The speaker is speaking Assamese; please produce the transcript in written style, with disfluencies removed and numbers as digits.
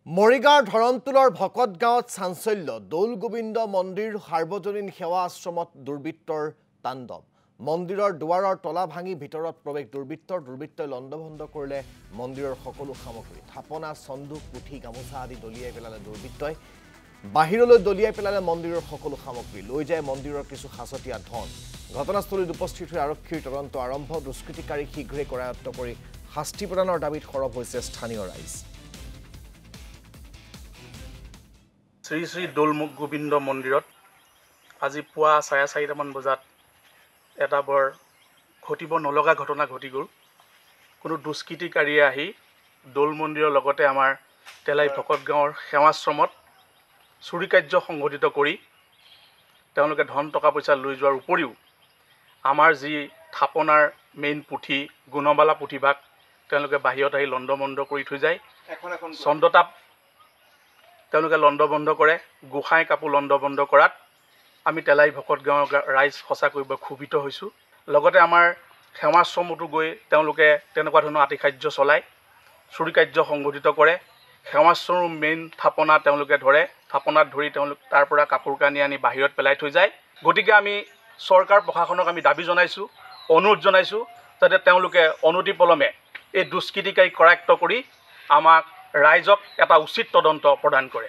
মৰিগাঁৱৰ ধৰণতোলৰ ভকত গাঁৱত চাঞ্চল্য দৌল গোবিন্দ মন্দিৰ সাৰ্বজনীন সেৱা আশ্ৰমত দুৰ্বৃত্তৰ তাণ্ডৱ মন্দিৰৰ দুৱাৰৰ তলা ভাঙি ভিতৰত প্ৰৱেশ দুৰ্বৃত্তই লণ্ডভণ্ড কৰিলে মন্দিৰৰ সকলো সামগ্ৰী থাপনা চন্দুক পুথি গামোচা আদি দলিয়াই পেলালে দুৰ্বৃত্তই বাহিৰলৈ দলিয়াই পেলালে মন্দিৰৰ সকলো সামগ্ৰী লৈ যায় মন্দিৰৰ কিছু সাঁচতীয়া ধন ঘটনাস্থলীত উপস্থিত হৈ আৰক্ষীৰ তদন্ত আৰম্ভ দুষ্কৃতিকাৰী শীঘ্ৰে কৰায়ত্ব কৰি শাস্তি প্ৰদানৰ দাবীত সৰব হৈছে স্থানীয় ৰাইজ শ্ৰী শ্ৰী দৌল গোবিন্দ মন্দিৰত আজি পুৱা 4:30 মান বজাত এটা বৰ ঘটিব নলগা ঘটনা ঘটি গ'ল কোনো দুষ্কৃতিকাৰীয়ে আহি দৌল মন্দিৰৰ লগতে আমাৰ তেলাই ভকত গাঁৱৰ সেৱাশ্ৰমত চুৰি কাৰ্য সংঘটিত কৰি তেওঁলোকে ধন টকা পইচা লৈ যোৱাৰ উপৰিও আমাৰ যি থাপনাৰ মেইন পুথি গুণমালা পুথিভাগ তেওঁলোকে বাহিৰত আহি লণ্ডভণ্ড কৰি থৈ যায় চন্দতাপ তেওঁলোকে লণ্ডভণ্ড কৰে গোসাঁই কাপোৰ লণ্ডভণ্ড কৰাত আমি তেলাই ভকত গাঁৱৰ ৰাইজ সঁচাকৈ ক্ষুভিত হৈছোঁ লগতে আমাৰ সেৱাশ্ৰমতো গৈ তেওঁলোকে তেনেকুৱা ধৰণৰ আতিশায্য চলায় চুৰি কাৰ্য সংঘটিত কৰে সেৱাশ্ৰমৰ মেইন থাপনা তেওঁলোকে ধৰে থাপনাত ধৰি তেওঁলোক তাৰ পৰা কাপোৰ কানি আনি বাহিৰত পেলাই থৈ যায় গতিকে আমি চৰকাৰ প্ৰশাসনক আমি দাবী জনাইছোঁ অনুৰোধ জনাইছোঁ যাতে তেওঁলোকে অনতিপলমে এই দুষ্কৃতিকাৰীক কৰায়ত্ব কৰি আমাক ৰাইজক এটা উচিত তদন্ত প্ৰদান কৰে